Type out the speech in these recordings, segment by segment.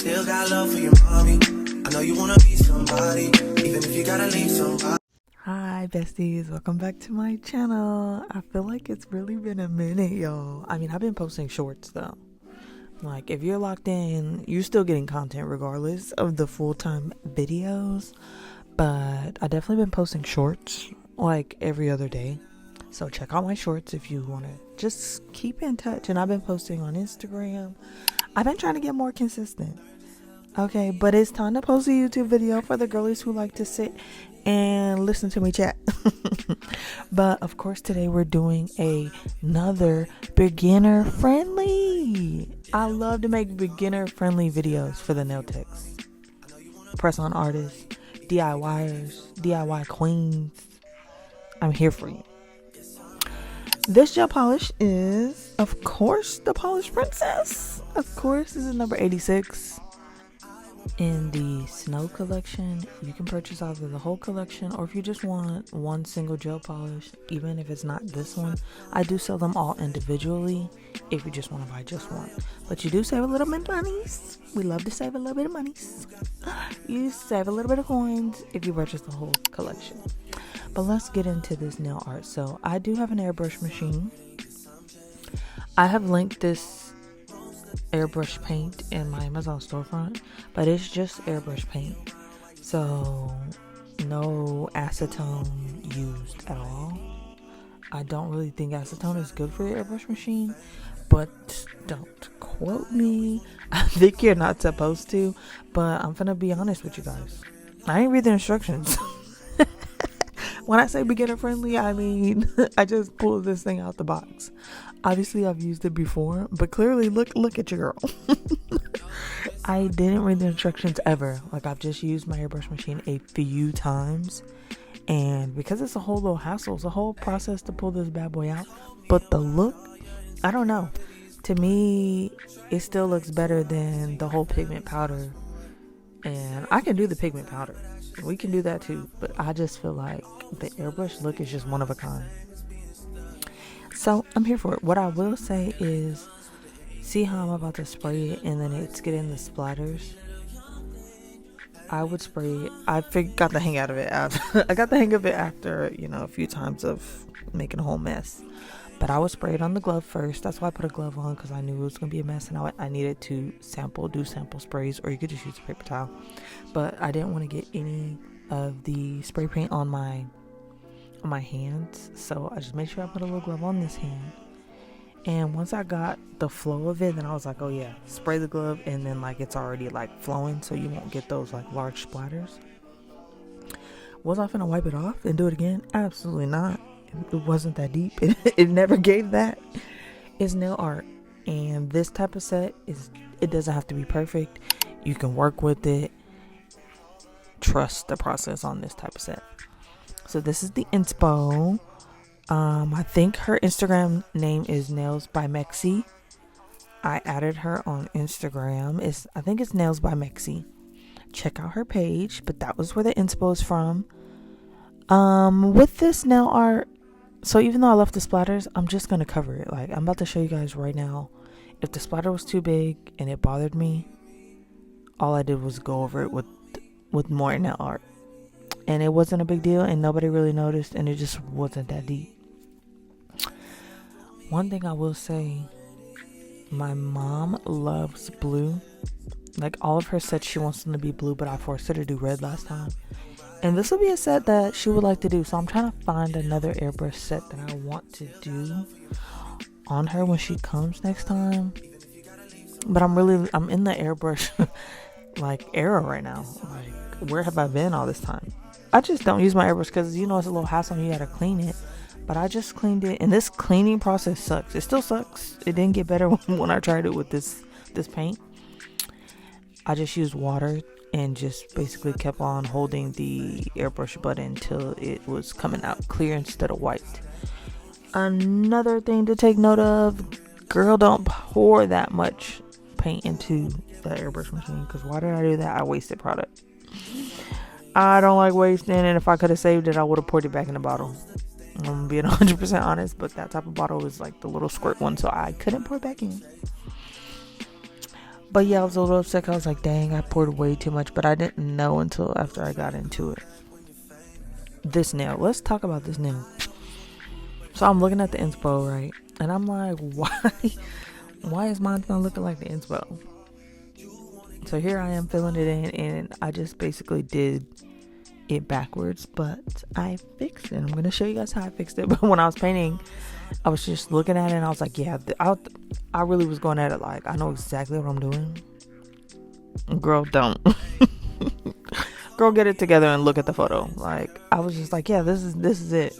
still got love for your mommy. I know you wanna be somebody, even if you gotta leave somebody. Hi besties, welcome back to my channel. I feel like it's really been a minute, y'all. I mean, I've been posting shorts though. Like, if you're locked in, you're still getting content regardless of the full-time videos. But I definitely been posting shorts like every other day. So check out my shorts if you want to just keep in touch. And I've been posting on Instagram. I've been trying to get more consistent. Okay, but it's time to post a YouTube video for the girlies who like to sit and listen to me chat. But of course today we're doing another beginner friendly. I love to make beginner friendly videos for the nail techs, press on artists, DIYers, DIY queens. I'm here for you. This gel polish is, of course, the Polish Princess. Of course, this is number 86. In the Snow collection, you can purchase either the whole collection, or if you just want one single gel polish, even if it's not this one, I do sell them all individually if you just want to buy just one. But you do save a little bit of monies. We love to save a little bit of monies. You save a little bit of coins if you purchase the whole collection. But let's get into this nail art. So I do have an airbrush machine. I have linked this airbrush paint in my Amazon storefront, but it's just airbrush paint, so no acetone used at all. I don't really think acetone is good for your airbrush machine, but don't quote me. I think you're not supposed to, but I'm gonna be honest with you guys. I didn't read the instructions. When I say beginner friendly, I mean I just pulled this thing out the box. Obviously, I've used it before, but clearly, look at your girl. I didn't read the instructions ever. Like, I've just used my airbrush machine a few times, and because it's a whole little hassle, it's a whole process to pull this bad boy out. But the look, I don't know. To me, it still looks better than the whole pigment powder. And I can do the pigment powder. We can do that too. But I just feel like the airbrush look is just one of a kind. So I'm here for it. What I will say is, see how I'm about to spray it and then it's getting the splatters? I would spray it. Got the hang out of it. I got the hang of it after, a few times of making a whole mess. But I would spray it on the glove first. That's why I put a glove on, because I knew it was going to be a mess, and I needed to do sample sprays, or you could just use a paper towel. But I didn't want to get any of the spray paint on my hands, so I just made sure I put a little glove on this hand. And once I got the flow of it, then I was like, oh yeah, spray the glove, and then it's already flowing, so you won't get those large splatters. Was I finna wipe it off and do it again? Absolutely not. It wasn't that deep. It never gave that. It's nail art, and this type of set it doesn't have to be perfect. You can work with it. Trust the process on this type of set. So this is the inspo. I think her Instagram name is Nails by Mexi. I added her on Instagram. I think it's Nails by Mexi. Check out her page. But that was where the inspo is from. With this nail art, so even though I left the splatters, I'm just gonna cover it. I'm about to show you guys right now. If the splatter was too big and it bothered me, all I did was go over it with more nail art. And it wasn't a big deal, and nobody really noticed, and it just wasn't that deep. One thing I will say, my mom loves blue. All of her sets, she wants them to be blue, but I forced her to do red last time. And this will be a set that she would like to do, so I'm trying to find another airbrush set that I want to do on her when she comes next time. But I'm in the airbrush era right now. Where have I been all this time? I just don't use my airbrush because it's a little hassle and you gotta clean it. But I just cleaned it, and this cleaning process sucks. It still sucks. It didn't get better when I tried it with this paint. I just used water and just basically kept on holding the airbrush button until it was coming out clear instead of white. Another thing to take note of, girl, don't pour that much paint into the airbrush machine, because why did I do that? I wasted product. I don't like wasting, and if I could have saved it, I would have poured it back in the bottle. I'm being 100% honest, but that type of bottle is the little squirt one, so I couldn't pour it back in. But yeah, I was a little upset 'cause I was like, dang, I poured way too much. But I didn't know until after I got into it. This nail. Let's talk about this nail. So I'm looking at the inspo, right? And I'm like, why is mine not looking like the inspo? So here I am filling it in, and I just basically did it backwards, but I fixed it. I'm going to show you guys how I fixed it. But when I was painting, I was just looking at it, and I was like, yeah, I really was going at it like, I know exactly what I'm doing. Girl, don't. Girl, get it together and look at the photo. Like, I was just like, yeah, this is it.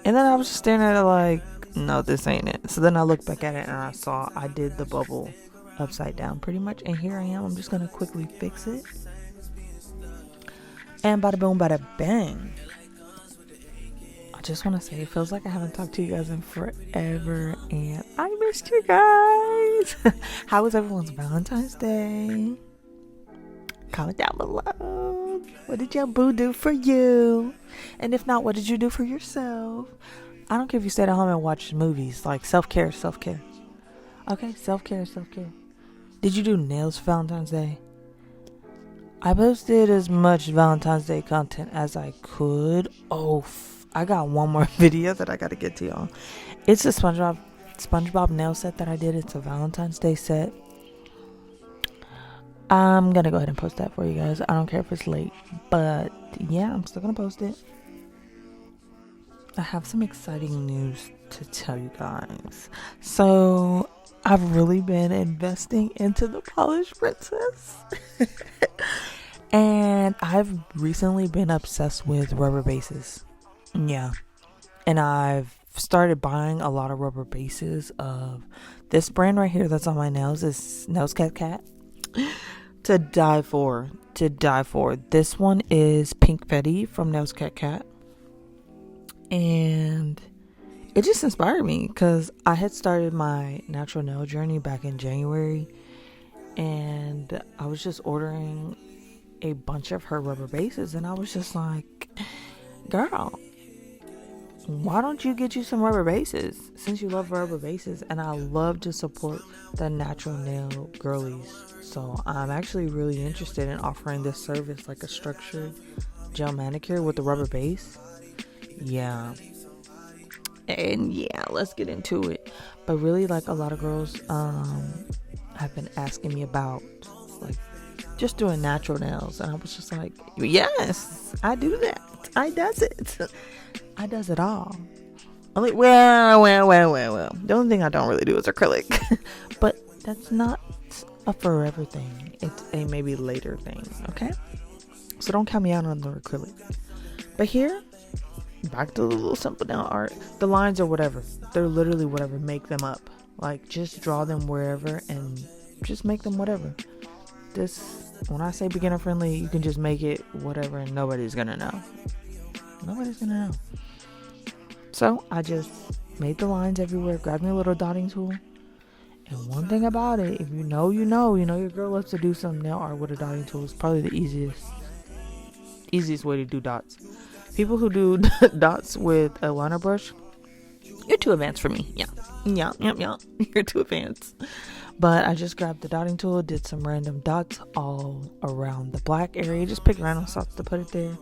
And then I was just staring at it like, no, this ain't it. So then I looked back at it, and I saw I did the bubble upside down pretty much. And here I am. I'm just going to quickly fix it. And bada boom, bada bang. I just want to say, it feels like I haven't talked to you guys in forever, and I missed you guys. How was everyone's Valentine's Day? Comment down below. What did your boo do for you? And if not, what did you do for yourself? I don't care if you stayed at home and watched movies. Like, self-care. Okay, self-care. Did you do nails for Valentine's Day? I posted as much Valentine's Day content as I could. Oh, I got one more video that I gotta get to y'all. It's a SpongeBob nail set that I did. It's a Valentine's Day set. I'm gonna go ahead and post that for you guys. I don't care if it's late, but yeah, I'm still gonna post it. I have some exciting news to tell you guys. So I've really been investing into the Polished Princess. And I've recently been obsessed with rubber bases. Yeah. And I've started buying a lot of rubber bases of this brand right here that's on my nails. Is Nails Cat. To die for. This one is Pink Fetty from Nails Cat. And it just inspired me because I had started my natural nail journey back in January, and I was just ordering a bunch of her rubber bases, and I was just like, girl, why don't you get you some rubber bases since you love rubber bases? And I love to support the natural nail girlies, so I'm actually really interested in offering this service, like a structured gel manicure with the rubber base. Yeah. And yeah, let's get into it. But really, like, a lot of girls have been asking me about, like, just doing natural nails, and I was just like, yes, I do that. I does it all. I'm like, well. The only thing I don't really do is acrylic. But that's not a forever thing. It's a maybe later thing, okay? So don't count me out on the acrylic. But here, back to the little simple nail art. The lines are whatever. They're literally whatever. Make them up. Like, just draw them wherever and just make them whatever. When I say beginner friendly, you can just make it whatever and nobody's gonna know. So I just made the lines everywhere, grabbed me a little dotting tool. And one thing about it, if you know your girl loves to do some nail art with a dotting tool. It's probably the easiest way to do dots. People who do dots with a liner brush, you're too advanced for me. Yeah. You're too advanced. But I just grabbed the dotting tool, did some random dots all around the black area. Just picked random spots to put it there.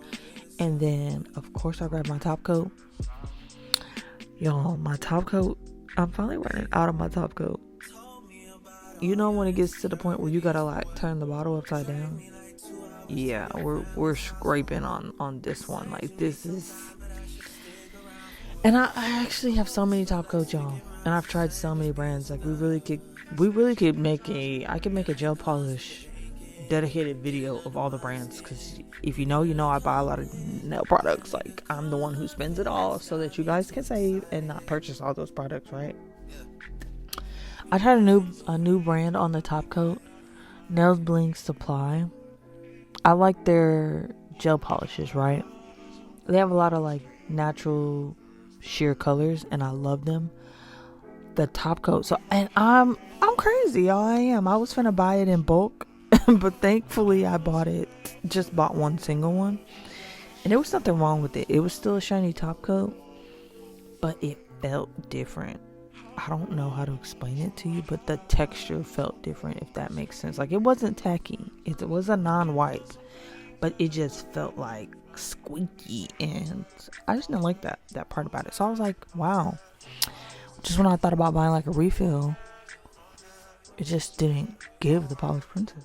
And then, of course, I grabbed my top coat. Y'all, my top coat, I'm finally running out of my top coat. You know when it gets to the point where you gotta, like, turn the bottle upside down? Yeah, we're scraping on this one. Like, this is... And I actually have so many top coats, y'all. And I've tried so many brands. Like, we really could make I could make a gel polish dedicated video of all the brands, because if you know, I buy a lot of nail products. Like, I'm the one who spends it all so that you guys can save and not purchase all those products, right? I tried a new brand on the top coat, Nails Bling Supply. I like their gel polishes, right? They have a lot of, like, natural sheer colors, and I love them. The top coat, and I'm crazy, y'all. I am. I was finna buy it in bulk, but thankfully I just bought one single one, and there was nothing wrong with it. It was still a shiny top coat, but it felt different. I don't know how to explain it to you, but the texture felt different, if that makes sense. Like, it wasn't tacky. It was a non-wipe, but it just felt like squeaky, and I just didn't like that part about it. So I was like, wow. Just when I thought about buying like a refill, it just didn't give the Polished Princess.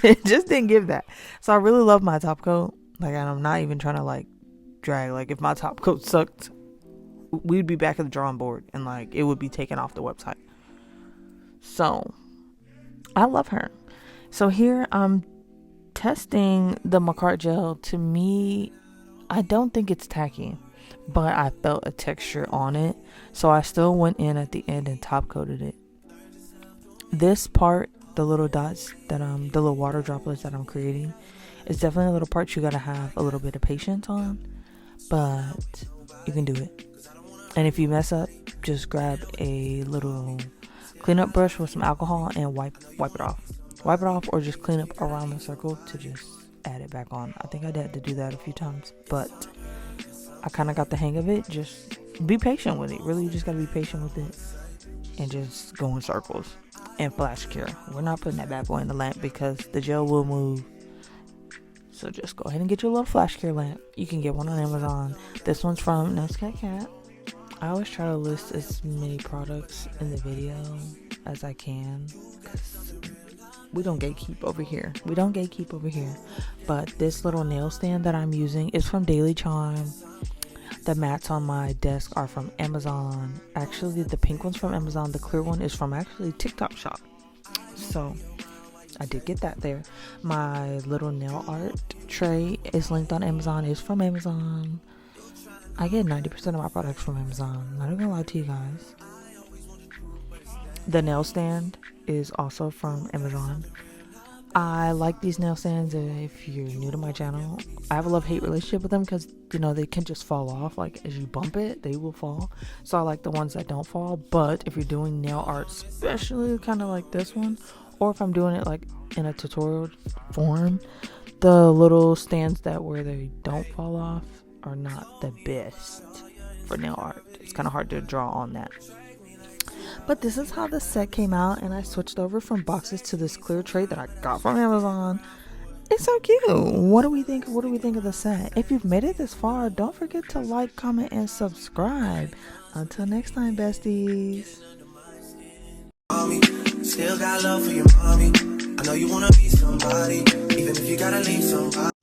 It just didn't give that. So I really love my top coat. Like, and I'm not even trying to like drag. Like, if my top coat sucked, we'd be back at the drawing board, and like it would be taken off the website. So I love her. So here I'm testing the Macart gel. To me, I don't think it's tacky, but I felt a texture on it, so I still went in at the end and top coated it. This part, the little dots that the little water droplets that I'm creating, is definitely a little part you gotta have a little bit of patience on, but you can do it. And if you mess up, just grab a little cleanup brush with some alcohol and wipe it off. Wipe it off, or just clean up around the circle to just add it back on. I think I had to do that a few times, but I kind of got the hang of it. Just be patient with it. Really, you just gotta be patient with it and just go in circles. And flash cure. We're not putting that bad boy in the lamp because the gel will move. So just go ahead and get your little flash cure lamp. You can get one on Amazon. This one's from Noscat Cat. I always try to list as many products in the video as I can, because we don't gatekeep over here. But this little nail stand that I'm using is from Daily Charm. The mats on my desk are from Amazon. Actually, the pink one's from Amazon. The clear one is from actually TikTok Shop. So I did get that there. My little nail art tray is linked on Amazon. It's from Amazon. I get 90% of my products from Amazon. Not even gonna lie to you guys. The nail stand is also from Amazon. I like these nail stands. If you're new to my channel, I have a love-hate relationship with them because, you know, they can just fall off. Like, as you bump it, they will fall. So I like the ones that don't fall. But if you're doing nail art, especially kind of like this one, or if I'm doing it like in a tutorial form, the little stands where they don't fall off are not the best for nail art. It's kind of hard to draw on that. But this is how the set came out, and I switched over from boxes to this clear tray that I got from Amazon. It's so cute. What do we think of the set? If you've made it this far, don't forget to like, comment, and subscribe. Until next time, besties. Still got love for your mommy. I know you wanna be somebody, even if you gotta leave somebody.